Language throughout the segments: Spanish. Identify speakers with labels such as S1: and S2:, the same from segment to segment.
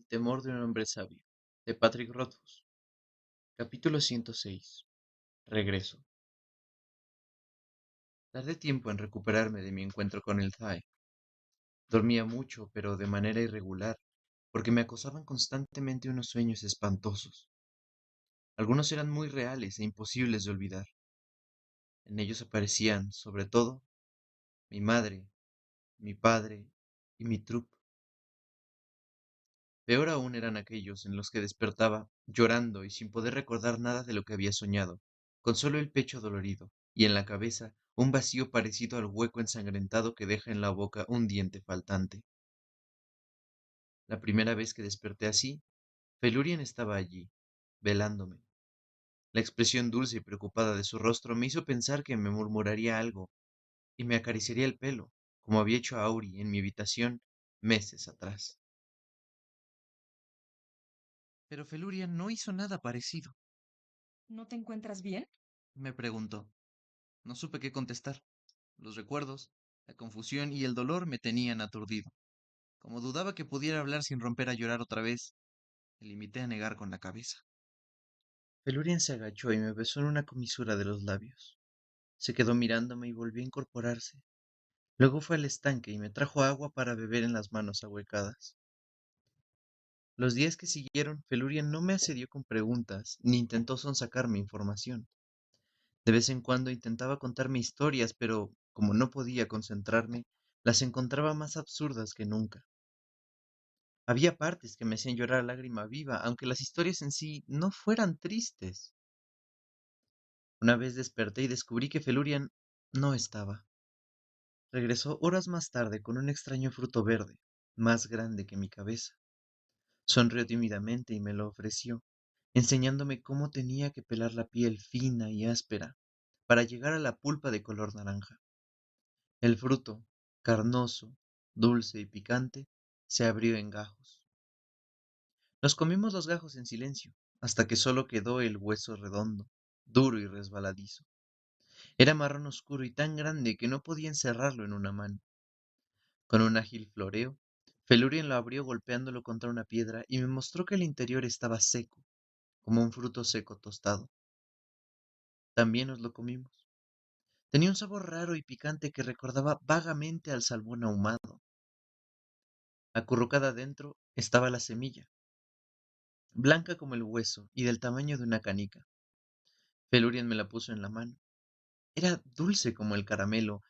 S1: El temor de un hombre sabio, de Patrick Rothfuss. Capítulo 106. Regreso. Tardé tiempo en recuperarme de mi encuentro con el Zae. Dormía mucho, pero de manera irregular, porque me acosaban constantemente unos sueños espantosos. Algunos eran muy reales e imposibles de olvidar. En ellos aparecían, sobre todo, mi madre, mi padre y mi trup. Peor aún eran aquellos en los que despertaba llorando y sin poder recordar nada de lo que había soñado, con solo el pecho dolorido y en la cabeza un vacío parecido al hueco ensangrentado que deja en la boca un diente faltante. La primera vez que desperté así, Felurian estaba allí, velándome. La expresión dulce y preocupada de su rostro me hizo pensar que me murmuraría algo y me acariciaría el pelo, como había hecho Auri en mi habitación meses atrás. Pero Felurian no hizo nada parecido.
S2: ¿No te encuentras bien?
S1: Me preguntó. No supe qué contestar. Los recuerdos, la confusión y el dolor me tenían aturdido. Como dudaba que pudiera hablar sin romper a llorar otra vez, me limité a negar con la cabeza. Felurian se agachó y me besó en una comisura de los labios. Se quedó mirándome y volvió a incorporarse. Luego fue al estanque y me trajo agua para beber en las manos ahuecadas. Los días que siguieron, Felurian no me asedió con preguntas, ni intentó sonsacarme información. De vez en cuando intentaba contarme historias, pero como no podía concentrarme, las encontraba más absurdas que nunca. Había partes que me hacían llorar a lágrima viva, aunque las historias en sí no fueran tristes. Una vez desperté y descubrí que Felurian no estaba. Regresó horas más tarde con un extraño fruto verde, más grande que mi cabeza. Sonrió tímidamente y me lo ofreció, enseñándome cómo tenía que pelar la piel fina y áspera para llegar a la pulpa de color naranja. El fruto, carnoso, dulce y picante, se abrió en gajos. Nos comimos los gajos en silencio, hasta que solo quedó el hueso redondo, duro y resbaladizo. Era marrón oscuro y tan grande que no podía encerrarlo en una mano. Con un ágil floreo, Felurian lo abrió golpeándolo contra una piedra y me mostró que el interior estaba seco, como un fruto seco tostado. También nos lo comimos. Tenía un sabor raro y picante que recordaba vagamente al salmón ahumado. Acurrucada dentro estaba la semilla, blanca como el hueso y del tamaño de una canica. Felurian me la puso en la mano. Era dulce como el caramelo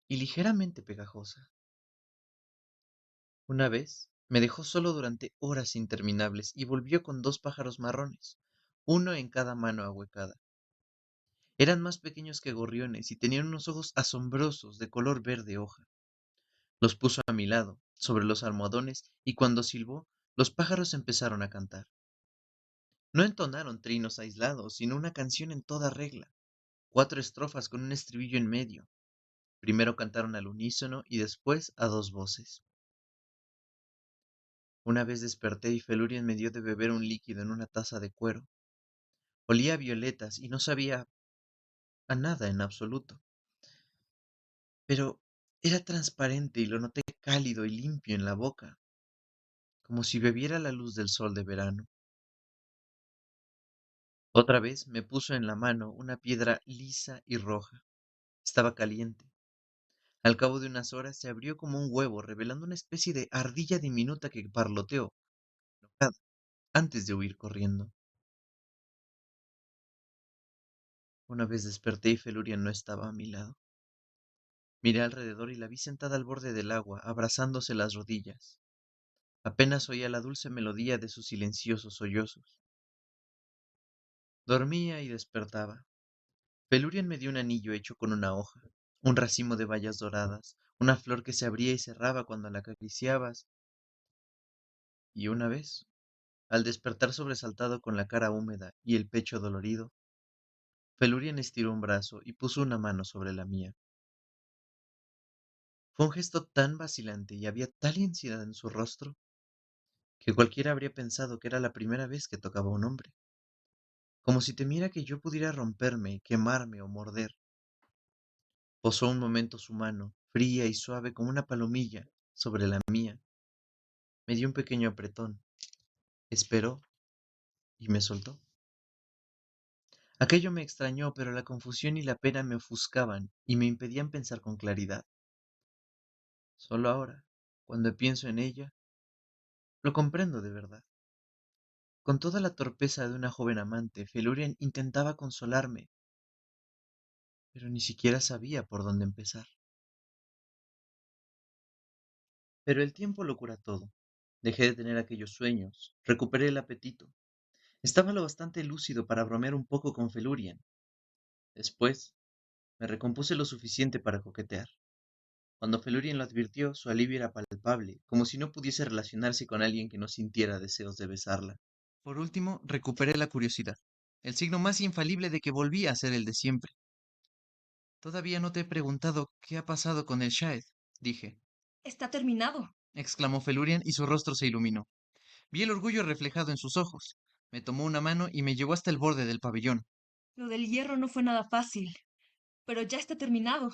S1: y ligeramente pegajosa. Una vez me dejó solo durante horas interminables y volvió con dos pájaros marrones, uno en cada mano ahuecada. Eran más pequeños que gorriones y tenían unos ojos asombrosos de color verde hoja. Los puso a mi lado, sobre los almohadones, y cuando silbó, los pájaros empezaron a cantar. No entonaron trinos aislados, sino una canción en toda regla, cuatro estrofas con un estribillo en medio. Primero cantaron al unísono y después a dos voces. Una vez desperté y Felurian me dio de beber un líquido en una taza de cuero. Olía a violetas y no sabía a nada en absoluto, pero era transparente y lo noté cálido y limpio en la boca, como si bebiera la luz del sol de verano. Otra vez me puso en la mano una piedra lisa y roja. Estaba caliente. Al cabo de unas horas se abrió como un huevo, revelando una especie de ardilla diminuta que parloteó, enojada, antes de huir corriendo. Una vez desperté y Felurian no estaba a mi lado. Miré alrededor y la vi sentada al borde del agua, abrazándose las rodillas. Apenas oía la dulce melodía de sus silenciosos sollozos. Dormía y despertaba. Felurian me dio un anillo hecho con una hoja, un racimo de bayas doradas, una flor que se abría y cerraba cuando la acariciabas, y una vez, al despertar sobresaltado con la cara húmeda y el pecho dolorido, Felurian estiró un brazo y puso una mano sobre la mía. Fue un gesto tan vacilante y había tal ansiedad en su rostro que cualquiera habría pensado que era la primera vez que tocaba a un hombre, como si temiera que yo pudiera romperme, quemarme o morder. Posó un momento su mano, fría y suave como una palomilla, sobre la mía. Me dio un pequeño apretón, Esperó y me soltó. Aquello me extrañó, pero la confusión y la pena me ofuscaban y me impedían pensar con claridad. Solo ahora, cuando pienso en ella, lo comprendo de verdad. Con toda la torpeza de una joven amante, Felurian intentaba consolarme, pero ni siquiera sabía por dónde empezar. Pero el tiempo lo cura todo. Dejé de tener aquellos sueños, recuperé el apetito. Estaba lo bastante lúcido para bromear un poco con Felurian. Después, me recompuse lo suficiente para coquetear. Cuando Felurian lo advirtió, su alivio era palpable, como si no pudiese relacionarse con alguien que no sintiera deseos de besarla. Por último, recuperé la curiosidad, el signo más infalible de que volvía a ser el de siempre. Todavía no te he preguntado qué ha pasado con el Shaed, dije.
S2: Está terminado.
S1: Exclamó Felurian y su rostro se iluminó. Vi el orgullo reflejado en sus ojos. Me tomó una mano y me llevó hasta el borde del pabellón.
S2: Lo del hierro no fue nada fácil, pero ya está terminado.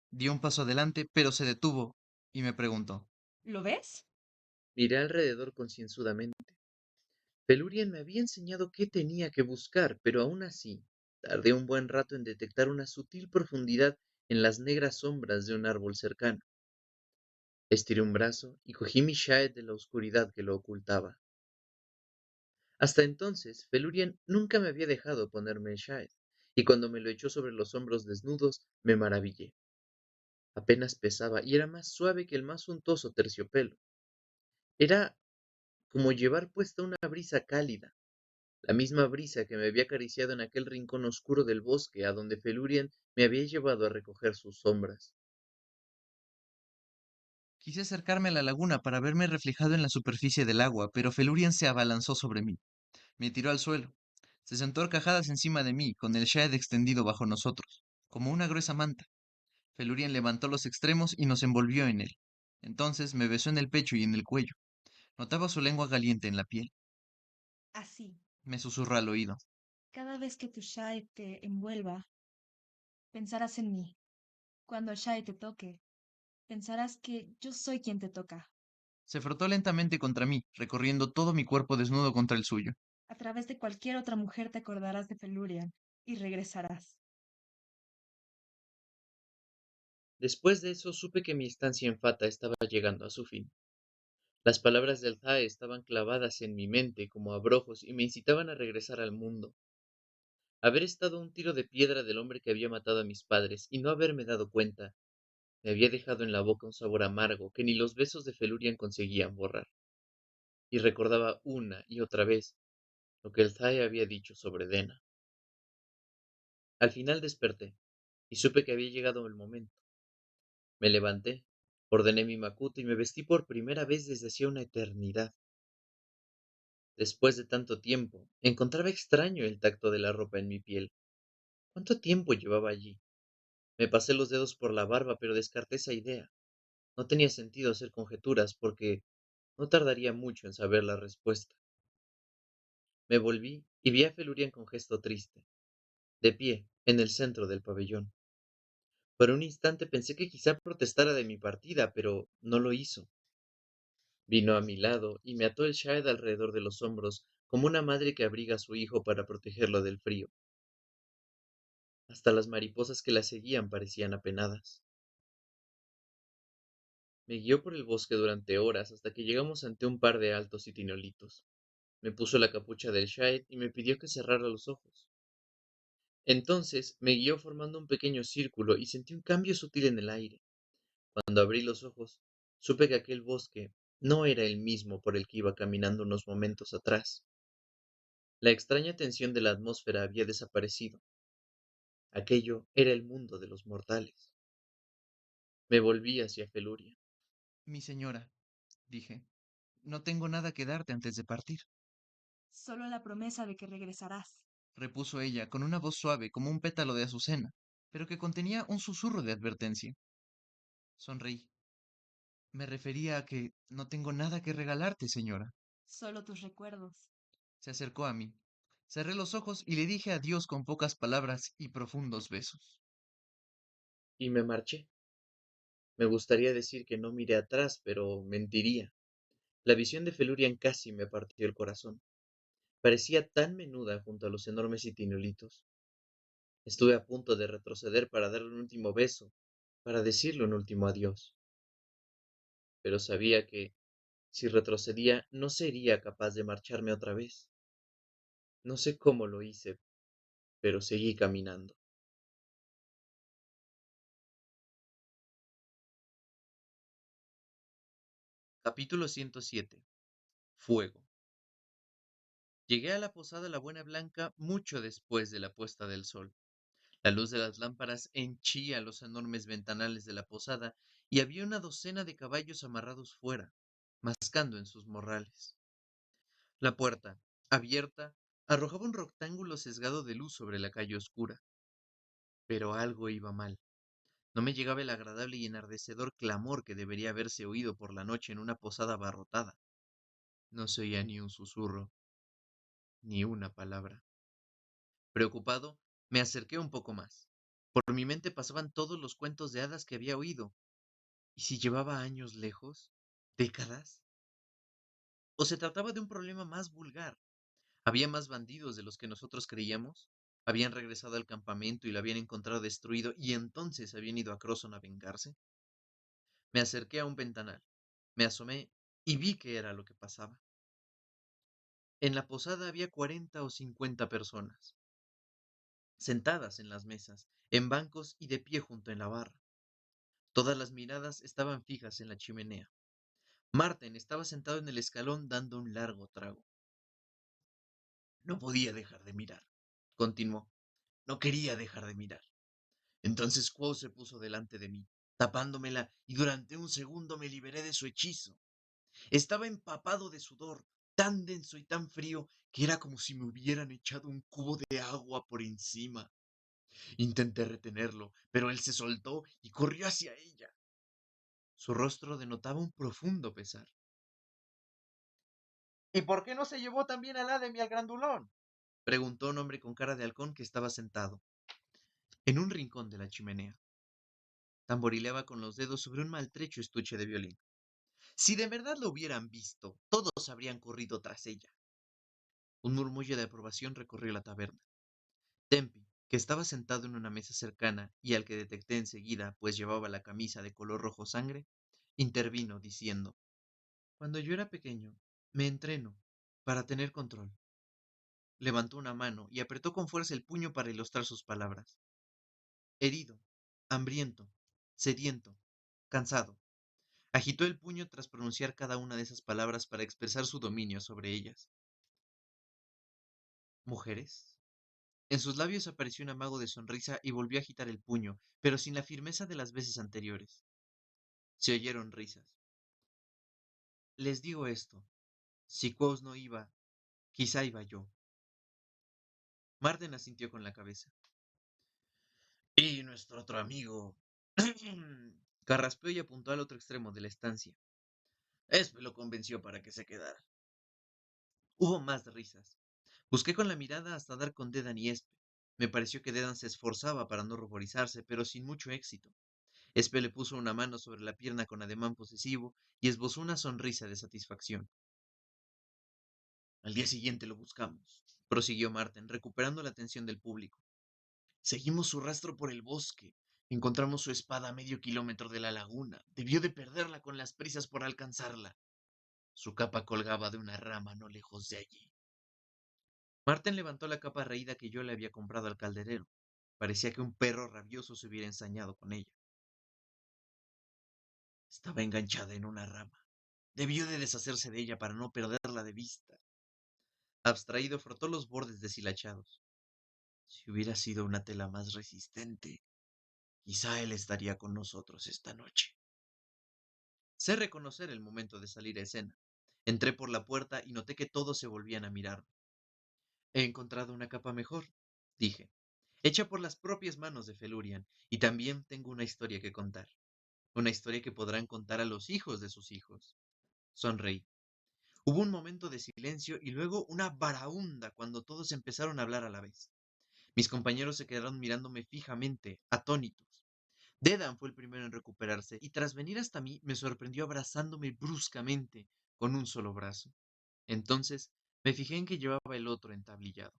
S1: Dio un paso adelante, pero se detuvo y me preguntó.
S2: ¿Lo ves?
S1: Miré alrededor concienzudamente. Felurian me había enseñado qué tenía que buscar, pero aún así tardé un buen rato en detectar una sutil profundidad en las negras sombras de un árbol cercano. Estiré un brazo y cogí mi shaed de la oscuridad que lo ocultaba. Hasta entonces, Felurian nunca me había dejado ponerme el shaed, y cuando me lo echó sobre los hombros desnudos, me maravillé. Apenas pesaba y era más suave que el más suntuoso terciopelo. Era como llevar puesta una brisa cálida, la misma brisa que me había acariciado en aquel rincón oscuro del bosque a donde Felurian me había llevado a recoger sus sombras. Quise acercarme a la laguna para verme reflejado en la superficie del agua, pero Felurian se abalanzó sobre mí. Me tiró al suelo. Se sentó a horcajadas encima de mí, con el shaed extendido bajo nosotros, como una gruesa manta. Felurian levantó los extremos y nos envolvió en él. Entonces me besó en el pecho y en el cuello. Notaba su lengua caliente en la piel.
S2: Así.
S1: Me susurró al oído.
S2: Cada vez que tu Shai te envuelva, pensarás en mí. Cuando el Shai te toque, pensarás que yo soy quien te toca.
S1: Se frotó lentamente contra mí, recorriendo todo mi cuerpo desnudo contra el suyo.
S2: A través de cualquier otra mujer te acordarás de Felurian y regresarás.
S1: Después de eso supe que mi estancia en Fata estaba llegando a su fin. Las palabras del Zae estaban clavadas en mi mente como abrojos y me incitaban a regresar al mundo. Haber estado a un tiro de piedra del hombre que había matado a mis padres y no haberme dado cuenta, me había dejado en la boca un sabor amargo que ni los besos de Felurian conseguían borrar. Y recordaba una y otra vez lo que el Zae había dicho sobre Dena. Al final desperté y supe que había llegado el momento. Me levanté, ordené mi makuta y me vestí por primera vez desde hacía una eternidad. Después de tanto tiempo, encontraba extraño el tacto de la ropa en mi piel. ¿Cuánto tiempo llevaba allí? Me pasé los dedos por la barba, pero descarté esa idea. No tenía sentido hacer conjeturas porque no tardaría mucho en saber la respuesta. Me volví y vi a Felurian con gesto triste, de pie, en el centro del pabellón. Por un instante pensé que quizá protestara de mi partida, pero no lo hizo. Vino a mi lado y me ató el shaed alrededor de los hombros, como una madre que abriga a su hijo para protegerlo del frío. Hasta las mariposas que la seguían parecían apenadas. Me guió por el bosque durante horas hasta que llegamos ante un par de altos y tinolitos. Me puso la capucha del shaed y me pidió que cerrara los ojos. Entonces me guió formando un pequeño círculo y sentí un cambio sutil en el aire. Cuando abrí los ojos, supe que aquel bosque no era el mismo por el que iba caminando unos momentos atrás. La extraña tensión de la atmósfera había desaparecido. Aquello era el mundo de los mortales. Me volví hacia Feluria. Mi señora, dije, no tengo nada que darte antes de partir,
S2: Solo la promesa de que regresarás.
S1: repuso ella con una voz suave como un pétalo de azucena, pero que contenía un susurro de advertencia. Sonreí. Me refería a que no tengo nada que regalarte, señora.
S2: Solo tus recuerdos.
S1: Se acercó a mí. Cerré los ojos y le dije adiós con pocas palabras y profundos besos. Y me marché. Me gustaría decir que no miré atrás, pero mentiría. La visión de Felurian casi me partió el corazón. parecía tan menuda junto a los enormes itinolitos. Estuve a punto de retroceder para darle un último beso, para decirle un último adiós, pero sabía que, si retrocedía, no sería capaz de marcharme otra vez. No sé cómo lo hice, pero seguí caminando. Capítulo 107. Fuego. Llegué a la posada La Buena Blanca mucho después de la puesta del sol. La luz de las lámparas henchía los enormes ventanales de la posada y había una docena de caballos amarrados fuera, mascando en sus morrales. La puerta, abierta, arrojaba un rectángulo sesgado de luz sobre la calle oscura. Pero algo iba mal. No me llegaba el agradable y enardecedor clamor que debería haberse oído por la noche en una posada abarrotada. No se oía ni un susurro, ni una palabra. Preocupado, me acerqué un poco más. Por mi mente pasaban todos los cuentos de hadas que había oído. ¿Y si llevaba años lejos? ¿Décadas? ¿O se trataba de un problema más vulgar? ¿Había más bandidos de los que nosotros creíamos? ¿Habían regresado al campamento y lo habían encontrado destruido y entonces habían ido a Crosson a vengarse? Me acerqué a un ventanal, me asomé y vi qué era lo que pasaba. En la posada había 40 o 50 personas, sentadas en las mesas, en bancos y de pie junto en la barra. Todas las miradas estaban fijas en la chimenea. Marten estaba sentado en el escalón dando un largo trago. No podía dejar de mirar, continuó. No quería dejar de mirar. Entonces Quo se puso delante de mí, tapándomela, y durante un segundo me liberé de su hechizo. Estaba empapado de sudor, tan denso y tan frío que era como si me hubieran echado un cubo de agua por encima. Intenté retenerlo, pero él se soltó y corrió hacia ella. Su rostro denotaba un profundo pesar. ¿Y por qué no se llevó también al Adem y al grandulón? Preguntó un hombre con cara de halcón que estaba sentado en un rincón de la chimenea. Tamborileaba con los dedos sobre un maltrecho estuche de violín. Si de verdad lo hubieran visto, todos habrían corrido tras ella. Un murmullo de aprobación recorrió la taberna. Tempi, que estaba sentado en una mesa cercana y al que detecté enseguida, pues llevaba la camisa de color rojo sangre, intervino diciendo: Cuando yo era pequeño, me entreno para tener control. Levantó una mano y apretó con fuerza el puño para ilustrar sus palabras. Herido, hambriento, sediento, cansado. Agitó el puño tras pronunciar cada una de esas palabras para expresar su dominio sobre ellas. ¿Mujeres? En sus labios apareció un amago de sonrisa y volvió a agitar el puño, pero sin la firmeza de las veces anteriores. Se oyeron risas. Les digo esto. Si Quos no iba, quizá iba yo. Marden asintió con la cabeza. Y nuestro otro amigo. Carraspeó y apuntó al otro extremo de la estancia. Espe lo convenció para que se quedara. Hubo más risas. Busqué con la mirada hasta dar con Dedan y Espe. Me pareció que Dedan se esforzaba para no ruborizarse, pero sin mucho éxito. Espe le puso una mano sobre la pierna con ademán posesivo y esbozó una sonrisa de satisfacción. Al día siguiente lo buscamos, prosiguió Marten, recuperando la atención del público. Seguimos su rastro por el bosque. Encontramos su espada a medio kilómetro de la laguna. Debió de perderla con las prisas por alcanzarla. Su capa colgaba de una rama no lejos de allí. Marten levantó la capa raída que yo le había comprado al calderero. Parecía que un perro rabioso se hubiera ensañado con ella. Estaba enganchada en una rama. Debió de deshacerse de ella para no perderla de vista. Abstraído frotó los bordes deshilachados. Si hubiera sido una tela más resistente, quizá él estaría con nosotros esta noche. Sé reconocer el momento de salir a escena. Entré por la puerta y noté que todos se volvían a mirarme. He encontrado una capa mejor, dije, hecha por las propias manos de Felurian, y también tengo una historia que contar. Una historia que podrán contar a los hijos de sus hijos. Sonreí. Hubo un momento de silencio y luego una baraúnda cuando todos empezaron a hablar a la vez. Mis compañeros se quedaron mirándome fijamente, atónitos. Dedan fue el primero en recuperarse y tras venir hasta mí me sorprendió abrazándome bruscamente con un solo brazo. Entonces Me fijé en que llevaba el otro entablillado.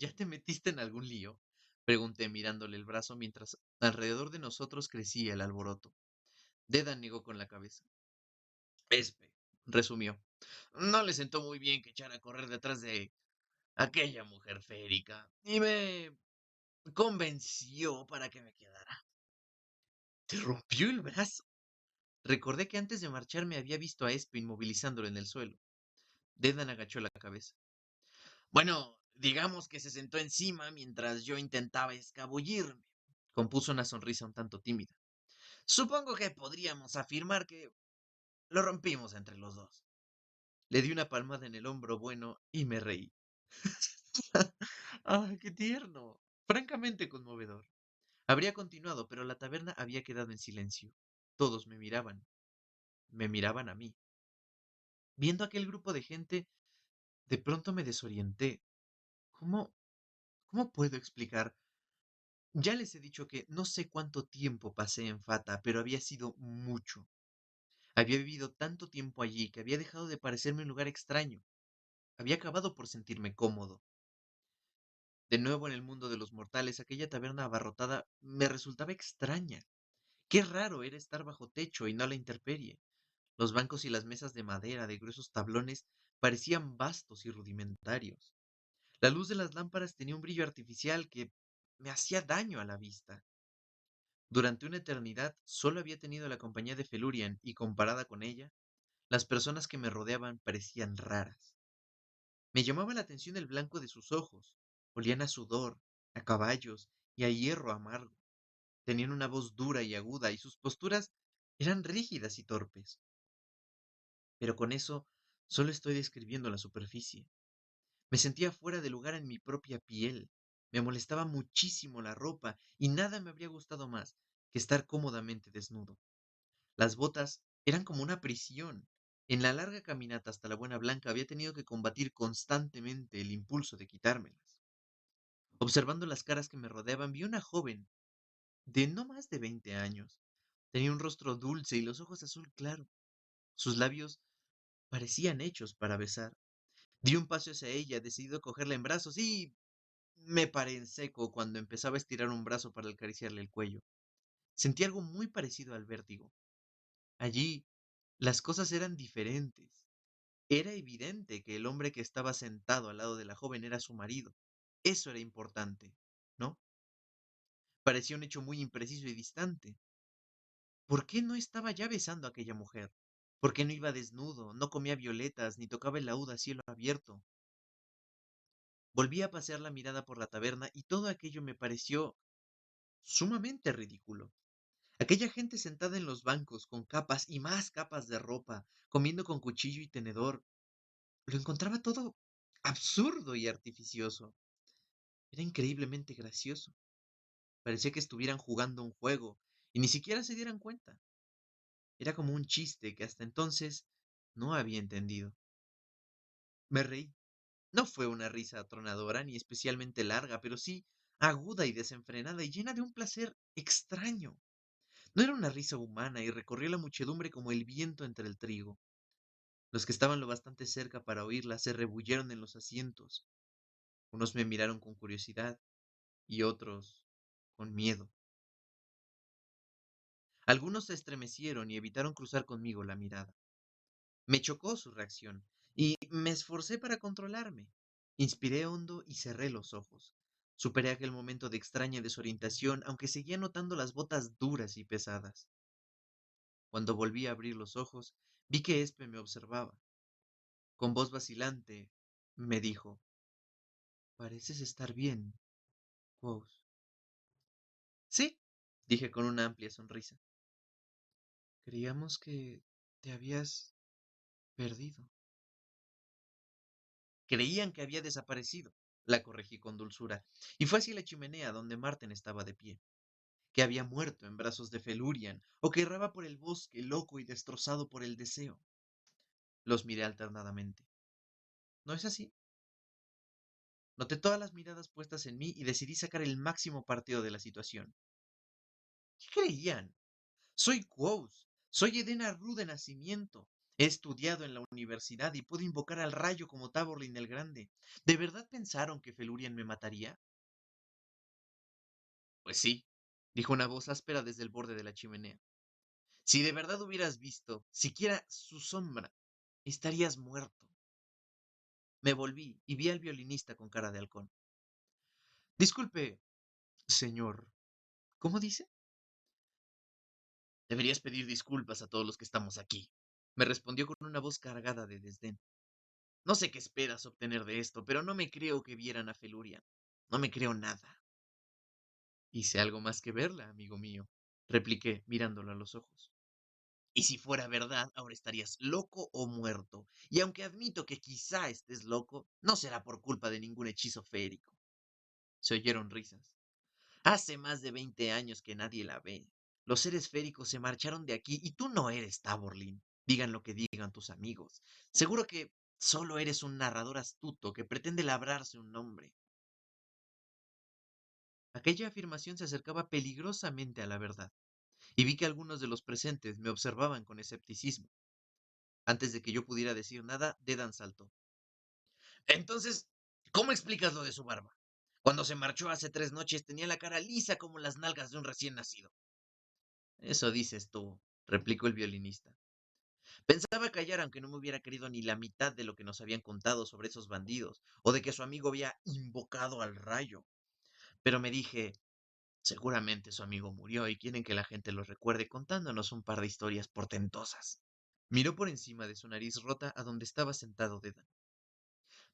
S1: ¿Ya te metiste en algún lío? Pregunté mirándole el brazo mientras alrededor de nosotros crecía el alboroto. Dedan negó con la cabeza. Espe, resumió. No le sentó muy bien que echara a correr detrás de aquella mujer férica y me convenció para que me quedara. ¿Te rompió el brazo? Recordé que antes de marchar me había visto a Espe inmovilizándolo en el suelo. Dedan agachó la cabeza. Bueno, digamos que se sentó encima mientras yo intentaba escabullirme. Compuso una sonrisa un tanto tímida. Supongo que podríamos afirmar que lo rompimos entre los dos. Le di una palmada en el hombro bueno y me reí. ¡Ah, qué tierno! Francamente conmovedor. Habría continuado, pero la taberna había quedado en silencio. Todos me miraban a mí. Viendo aquel grupo de gente, de pronto me desorienté. ¿Cómo, cómo puedo explicar? Ya les he dicho que no sé cuánto tiempo pasé en Fata, pero había sido mucho. Había vivido tanto tiempo allí que había dejado de parecerme un lugar extraño. Había acabado por sentirme cómodo. De nuevo en el mundo de los mortales, aquella taberna abarrotada me resultaba extraña. Qué raro era estar bajo techo y no a la intemperie. Los bancos y las mesas de madera de gruesos tablones parecían vastos y rudimentarios. La luz de las lámparas tenía un brillo artificial que me hacía daño a la vista. Durante una eternidad solo había tenido la compañía de Felurian y comparada con ella, las personas que me rodeaban parecían raras. Me llamaba la atención el blanco de sus ojos. Olían a sudor, a caballos y a hierro amargo. Tenían una voz dura y aguda y sus posturas eran rígidas y torpes. Pero con eso solo estoy describiendo la superficie. Me sentía fuera de lugar en mi propia piel. Me molestaba muchísimo la ropa y nada me habría gustado más que estar cómodamente desnudo. Las botas eran como una prisión. En la larga caminata hasta la Buena Blanca había tenido que combatir constantemente el impulso de quitármelas. Observando las caras que me rodeaban, vi una joven de no más de 20 años. Tenía un rostro dulce y los ojos azul claro. Sus labios parecían hechos para besar. Di un paso hacia ella, decidido a cogerla en brazos y me paré en seco cuando empezaba a estirar un brazo para acariciarle el cuello. Sentí algo muy parecido al vértigo. Allí las cosas eran diferentes. Era evidente que el hombre que estaba sentado al lado de la joven era su marido. Eso era importante, ¿no? Parecía un hecho muy impreciso y distante. ¿Por qué no estaba ya besando a aquella mujer? ¿Por qué no iba desnudo, no comía violetas, ni tocaba el laúd a cielo abierto? Volví a pasear la mirada por la taberna y todo aquello me pareció sumamente ridículo. Aquella gente sentada en los bancos, con capas y más capas de ropa, comiendo con cuchillo y tenedor, lo encontraba todo absurdo y artificioso. Era increíblemente gracioso. Parecía que estuvieran jugando un juego y ni siquiera se dieran cuenta. Era como un chiste que hasta entonces no había entendido. Me reí. No fue una risa atronadora ni especialmente larga, pero sí aguda y desenfrenada y llena de un placer extraño. No era una risa humana y recorrió la muchedumbre como el viento entre el trigo. Los que estaban lo bastante cerca para oírla se rebulleron en los asientos. Unos me miraron con curiosidad y otros con miedo. Algunos se estremecieron y evitaron cruzar conmigo la mirada. Me chocó su reacción y me esforcé para controlarme. Inspiré hondo y cerré los ojos. Superé aquel momento de extraña desorientación, aunque seguía notando las botas duras y pesadas. Cuando volví a abrir los ojos, vi que Espe me observaba. Con voz vacilante, me dijo, pareces estar bien, Quoth. Sí, dije con una amplia sonrisa. Creíamos que te habías perdido. Creían que había desaparecido. La corregí con dulzura, y fue hacia la chimenea donde Marten estaba de pie, que había muerto en brazos de Felurian, o que erraba por el bosque loco y destrozado por el deseo. Los miré alternadamente. ¿No es así? Noté todas las miradas puestas en mí y decidí sacar el máximo partido de la situación. ¿Qué creían? Soy Quoth. Soy Edena Ru de nacimiento.
S3: He estudiado en la universidad y puedo invocar al rayo como Taborlin el Grande. ¿De verdad pensaron que Felurian me mataría? Pues sí, dijo una voz áspera desde el borde de la chimenea. Si de verdad hubieras visto siquiera su sombra, estarías muerto. Me volví y vi al violinista con cara de halcón. Disculpe, señor. ¿Cómo dice? Deberías pedir disculpas a todos los que estamos aquí. Me respondió con una voz cargada de desdén. No sé qué esperas obtener de esto, pero no me creo que vieran a Felurian. No me creo nada. Hice algo más que verla, amigo mío, repliqué, mirándolo a los ojos. Y si fuera verdad, ahora estarías loco o muerto. Y aunque admito que quizá estés loco, no será por culpa de ningún hechizo férico. Se oyeron risas. Hace más de 20 años que nadie la ve. Los seres féricos se marcharon de aquí y tú no eres Taborlin. Digan lo que digan tus amigos. Seguro que solo eres un narrador astuto que pretende labrarse un nombre. Aquella afirmación se acercaba peligrosamente a la verdad, y vi que algunos de los presentes me observaban con escepticismo. Antes de que yo pudiera decir nada, Dedan saltó. Entonces, ¿cómo explicas lo de su barba? Cuando se marchó hace 3 noches tenía la cara lisa como las nalgas de un recién nacido. Eso dices tú, replicó el violinista. Pensaba callar aunque no me hubiera querido ni la mitad de lo que nos habían contado sobre esos bandidos, o de que su amigo había invocado al rayo. Pero me dije, seguramente su amigo murió y quieren que la gente lo recuerde contándonos un par de historias portentosas. Miró por encima de su nariz rota a donde estaba sentado Dedan.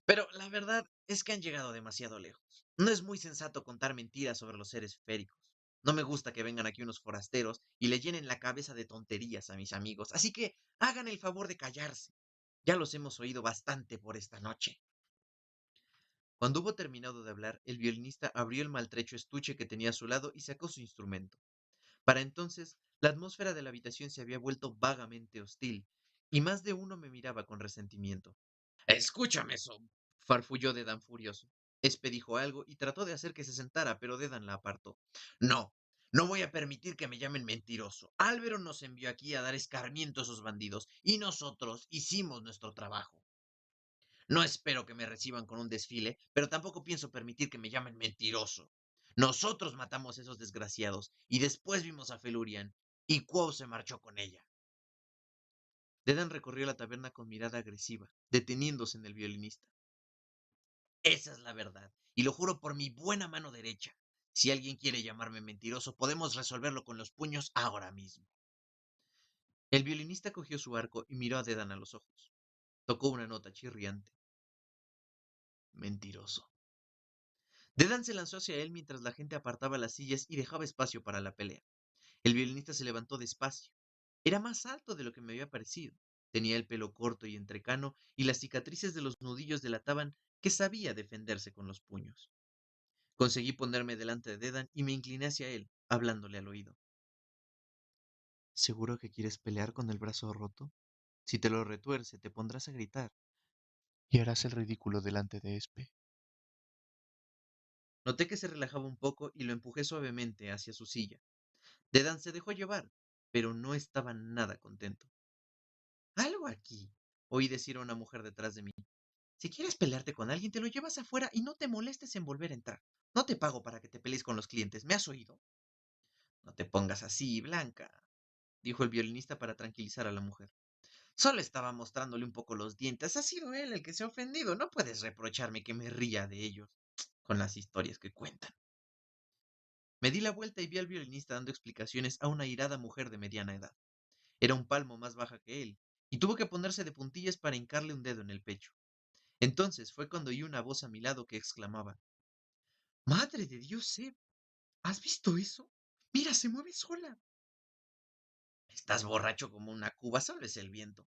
S3: Pero la verdad es que han llegado demasiado lejos. No es muy sensato contar mentiras sobre los seres féricos. No me gusta que vengan aquí unos forasteros y le llenen la cabeza de tonterías a mis amigos, así que hagan el favor de callarse. Ya los hemos oído bastante por esta noche. Cuando hubo terminado de hablar, el violinista abrió el maltrecho estuche que tenía a su lado y sacó su instrumento. Para entonces, la atmósfera de la habitación se había vuelto vagamente hostil, y más de uno me miraba con resentimiento. Escúchame, Sob, farfulló Dedan furioso. Espe dijo algo y trató de hacer que se sentara, pero Dedan la apartó. No, no voy a permitir que me llamen mentiroso. Álvaro nos envió aquí a dar escarmiento a esos bandidos, y nosotros hicimos nuestro trabajo. No espero que me reciban con un desfile, pero tampoco pienso permitir que me llamen mentiroso. Nosotros matamos a esos desgraciados, y después vimos a Felurian, y Quo se marchó con ella. Dedan recorrió la taberna con mirada agresiva, deteniéndose en el violinista. Esa es la verdad, y lo juro por mi buena mano derecha. Si alguien quiere llamarme mentiroso, podemos resolverlo con los puños ahora mismo. El violinista cogió su arco y miró a Dedan a los ojos. Tocó una nota chirriante. Mentiroso. Dedan se lanzó hacia él mientras la gente apartaba las sillas y dejaba espacio para la pelea. El violinista se levantó despacio. Era más alto de lo que me había parecido. Tenía el pelo corto y entrecano y las cicatrices de los nudillos delataban que sabía defenderse con los puños. Conseguí ponerme delante de Dedan y me incliné hacia él, hablándole al oído. ¿Seguro que quieres pelear con el brazo roto? Si te lo retuerce, te pondrás a gritar y harás el ridículo delante de Espe. Noté que se relajaba un poco y lo empujé suavemente hacia su silla. Dedan se dejó llevar, pero no estaba nada contento. Algo aquí, oí decir a una mujer detrás de mí. Si quieres pelearte con alguien, te lo llevas afuera y no te molestes en volver a entrar. No te pago para que te pelees con los clientes, ¿me has oído? No te pongas así, Blanca, dijo el violinista para tranquilizar a la mujer. Solo estaba mostrándole un poco los dientes. Ha sido él el que se ha ofendido. No puedes reprocharme que me ría de ellos con las historias que cuentan. Me di la vuelta y vi al violinista dando explicaciones a una airada mujer de mediana edad. Era un palmo más baja que él, y tuvo que ponerse de puntillas para hincarle un dedo en el pecho. Entonces fue cuando oí una voz a mi lado que exclamaba: ¡Madre de Dios, Seb! ¿Has visto eso? ¡Mira, se mueve sola! Estás borracho como una cuba, solo es el viento.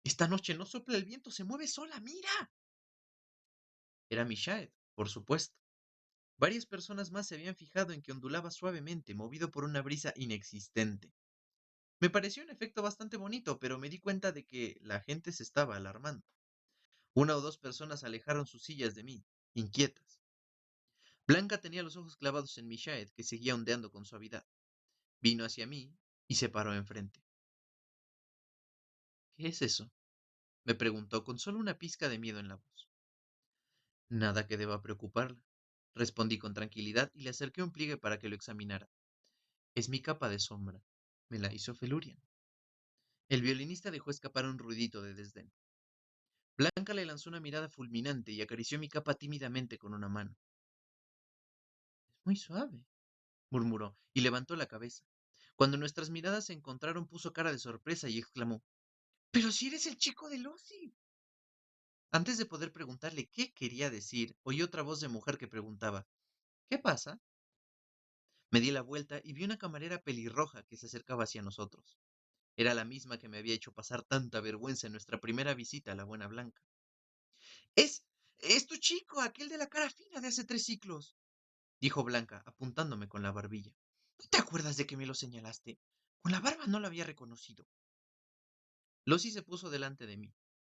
S3: Esta noche no sopla el viento, se mueve sola, mira. Era Mishaed, por supuesto. Varias personas más se habían fijado en que ondulaba suavemente, movido por una brisa inexistente. Me pareció un efecto bastante bonito, pero me di cuenta de que la gente se estaba alarmando. Una o dos personas alejaron sus sillas de mí, inquietas. Blanca tenía los ojos clavados en Mishaed, que seguía ondeando con suavidad. Vino hacia mí y se paró enfrente. ¿Qué es eso? Me preguntó con solo una pizca de miedo en la voz. Nada que deba preocuparla, respondí con tranquilidad y le acerqué un pliegue para que lo examinara. Es mi capa de sombra. Me la hizo Felurian. El violinista dejó escapar un ruidito de desdén. Blanca le lanzó una mirada fulminante y acarició mi capa tímidamente con una mano. Es muy suave, murmuró, y levantó la cabeza. Cuando nuestras miradas se encontraron, puso cara de sorpresa y exclamó: ¡Pero si eres el chico de Lucy! Antes de poder preguntarle qué quería decir, oí otra voz de mujer que preguntaba: ¿Qué pasa? Me di la vuelta y vi una camarera pelirroja que se acercaba hacia nosotros. Era la misma que me había hecho pasar tanta vergüenza en nuestra primera visita a la Buena Blanca. ¡Es, es tu chico, aquel de la cara fina de hace 3 ciclos! Dijo Blanca, apuntándome con la barbilla. ¿No te acuerdas de que me lo señalaste? Con la barba no lo había reconocido. Lucy se puso delante de mí.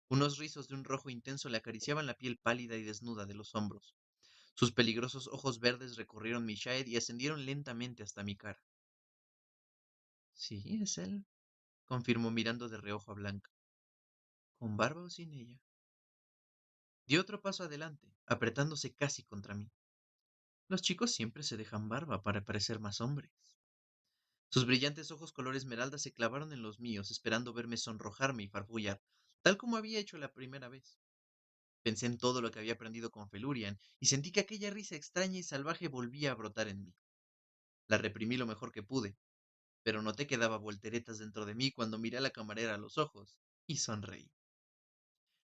S3: Unos rizos de un rojo intenso le acariciaban la piel pálida y desnuda de los hombros. Sus peligrosos ojos verdes recorrieron mi shade y ascendieron lentamente hasta mi cara. Sí, es él, confirmó mirando de reojo a Blanca. ¿Con barba o sin ella? Dio otro paso adelante, apretándose casi contra mí. Los chicos siempre se dejan barba para parecer más hombres. Sus brillantes ojos color esmeralda se clavaron en los míos, esperando verme sonrojarme y farfullar, tal como había hecho la primera vez. Pensé en todo lo que había aprendido con Felurian y sentí que aquella risa extraña y salvaje volvía a brotar en mí. La reprimí lo mejor que pude, pero noté que daba volteretas dentro de mí cuando miré a la camarera a los ojos y sonreí.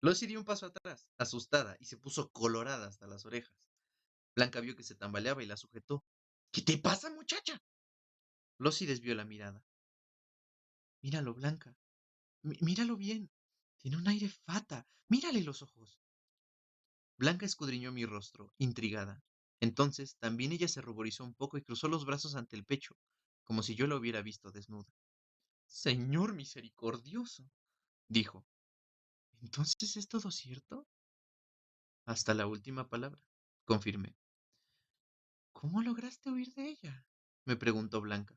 S3: Lucy dio un paso atrás, asustada, y se puso colorada hasta las orejas. Blanca vio que se tambaleaba y la sujetó. ¿Qué te pasa, muchacha? Lucy desvió la mirada. Míralo, Blanca. Míralo bien. Tiene un aire fata. Mírale los ojos. Blanca escudriñó mi rostro, intrigada. Entonces también ella se ruborizó un poco y cruzó los brazos ante el pecho, como si yo la hubiera visto desnuda. Señor misericordioso, dijo. ¿Entonces es todo cierto? Hasta la última palabra, confirmé. ¿Cómo lograste huir de ella? Me preguntó Blanca.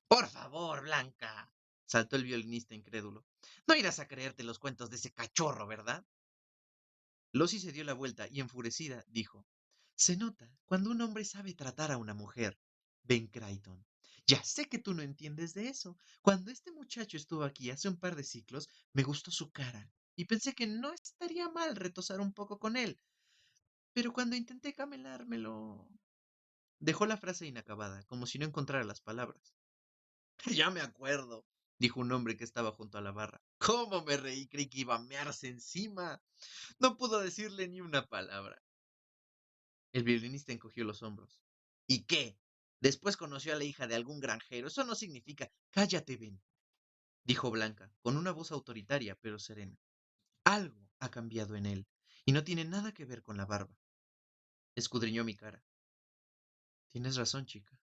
S3: Por favor, Blanca, saltó el violinista incrédulo. No irás a creerte los cuentos de ese cachorro, ¿verdad? Lucy se dio la vuelta y enfurecida dijo: Se nota cuando un hombre sabe tratar a una mujer. Ben Crichton. Ya sé que tú no entiendes de eso. Cuando este muchacho estuvo aquí hace un par de ciclos, me gustó su cara y pensé que no estaría mal retosar un poco con él. Pero cuando intenté camelármelo... Dejó la frase inacabada, como si no encontrara las palabras. Ya me acuerdo, dijo un hombre que estaba junto a la barra. ¿Cómo me reí? Creí que iba a mearse encima. No pudo decirle ni una palabra. El violinista encogió los hombros. ¿Y qué? Después conoció a la hija de algún granjero. Eso no significa... Cállate, Ben, dijo Blanca, con una voz autoritaria pero serena. Algo ha cambiado en él, y no tiene nada que ver con la barba. Escudriñó mi cara. Tienes razón, chica.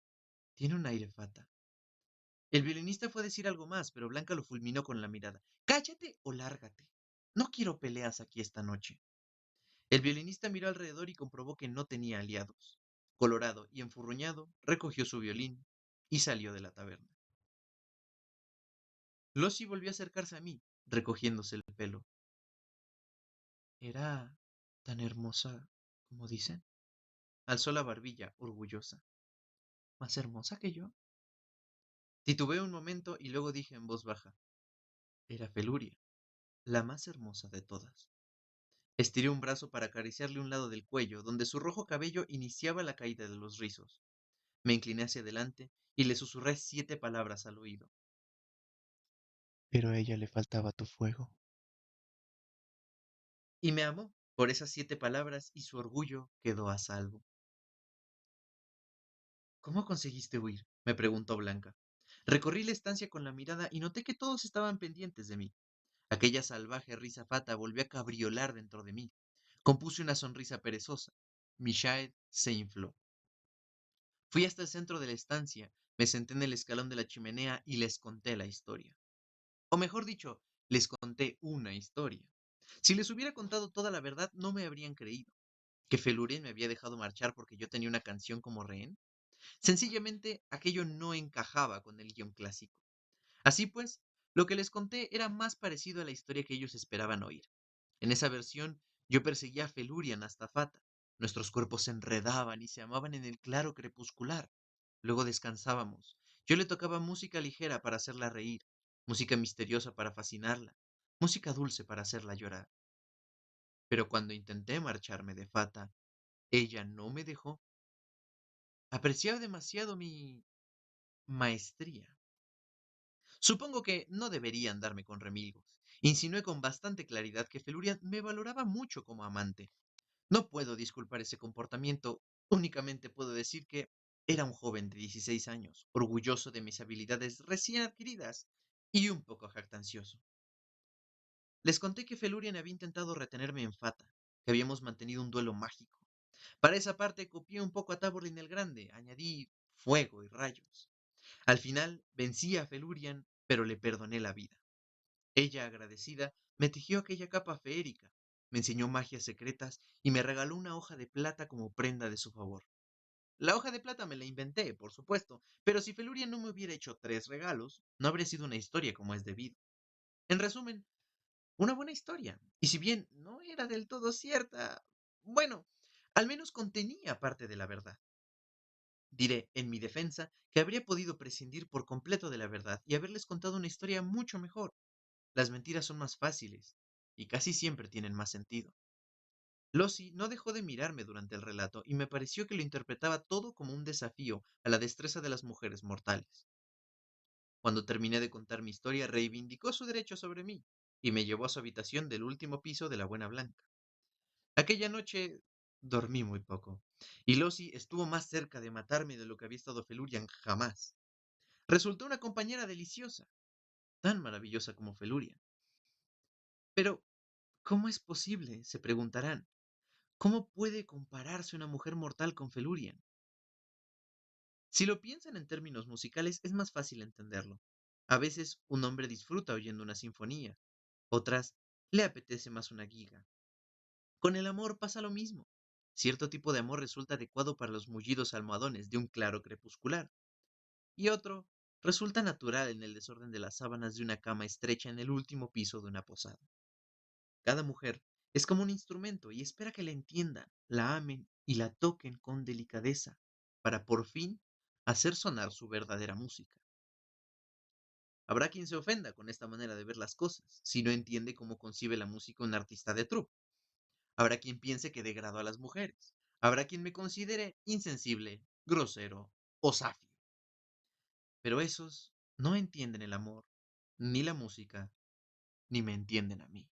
S3: Tiene un aire fata. El violinista fue a decir algo más, pero Blanca lo fulminó con la mirada. Cállate o lárgate. No quiero peleas aquí esta noche. El violinista miró alrededor y comprobó que no tenía aliados. Colorado y enfurruñado, recogió su violín y salió de la taberna. Lucy volvió a acercarse a mí, recogiéndose el pelo. ¿Era tan hermosa como dicen? Alzó la barbilla, orgullosa. ¿Más hermosa que yo? Titubeé un momento y luego dije en voz baja. Era Feluria, la más hermosa de todas. Estiré un brazo para acariciarle un lado del cuello, donde su rojo cabello iniciaba la caída de los rizos. Me incliné hacia adelante y le susurré 7 palabras al oído. Pero a ella le faltaba tu fuego. Y me amó por esas 7 palabras y su orgullo quedó a salvo. ¿Cómo conseguiste huir? Me preguntó Blanca. Recorrí la estancia con la mirada y noté que todos estaban pendientes de mí. Aquella salvaje risa fata volvió a cabriolar dentro de mí. Compuse una sonrisa perezosa. Mi shade se infló. Fui hasta el centro de la estancia, me senté en el escalón de la chimenea y les conté la historia. O mejor dicho, les conté una historia. Si les hubiera contado toda la verdad, no me habrían creído. ¿Que Felurien me había dejado marchar porque yo tenía una canción como rehén? Sencillamente, aquello no encajaba con el guión clásico. Así pues, Lo que les conté era más parecido a la historia que ellos esperaban oír. En esa versión, yo perseguía a Felurian hasta Fata. Nuestros cuerpos se enredaban y se amaban en el claro crepuscular. Luego descansábamos. Yo le tocaba música ligera para hacerla reír, música misteriosa para fascinarla, música dulce para hacerla llorar. Pero cuando intenté marcharme de Fata, ella no me dejó. Apreciaba demasiado mi maestría. Supongo que no deberían darme con remilgos. Insinué con bastante claridad que Felurian me valoraba mucho como amante. No puedo disculpar ese comportamiento, únicamente puedo decir que era un joven de 16 años, orgulloso de mis habilidades recién adquiridas y un poco jactancioso. Les conté que Felurian había intentado retenerme en Fata, que habíamos mantenido un duelo mágico. Para esa parte copié un poco a Taborlin el Grande, añadí fuego y rayos. Al final vencí a Felurian, pero le perdoné la vida. Ella, agradecida, me tejió aquella capa feérica, me enseñó magias secretas y me regaló una hoja de plata como prenda de su favor. La hoja de plata me la inventé, por supuesto, pero si Felurian no me hubiera hecho 3 regalos, no habría sido una historia como es debido. En resumen, una buena historia. Y si bien no era del todo cierta, bueno, al menos contenía parte de la verdad. Diré, en mi defensa, que habría podido prescindir por completo de la verdad y haberles contado una historia mucho mejor. Las mentiras son más fáciles y casi siempre tienen más sentido. Lossie no dejó de mirarme durante el relato y me pareció que lo interpretaba todo como un desafío a la destreza de las mujeres mortales. Cuando terminé de contar mi historia, reivindicó su derecho sobre mí y me llevó a su habitación del último piso de la Buena Blanca. Aquella noche dormí muy poco, y Lossie estuvo más cerca de matarme de lo que había estado Felurian jamás. Resultó una compañera deliciosa, tan maravillosa como Felurian. Pero, ¿cómo es posible? Se preguntarán. ¿Cómo puede compararse una mujer mortal con Felurian? Si lo piensan en términos musicales, es más fácil entenderlo. A veces un hombre disfruta oyendo una sinfonía, otras le apetece más una giga. Con el amor pasa lo mismo. Cierto tipo de amor resulta adecuado para los mullidos almohadones de un claro crepuscular, y otro resulta natural en el desorden de las sábanas de una cama estrecha en el último piso de una posada. Cada mujer es como un instrumento y espera que la entiendan, la amen y la toquen con delicadeza para por fin hacer sonar su verdadera música. Habrá quien se ofenda con esta manera de ver las cosas, si no entiende cómo concibe la música un artista de trupe. Habrá quien piense que degrado a las mujeres. Habrá quien me considere insensible, grosero o safio. Pero esos no entienden el amor, ni la música, ni me entienden a mí.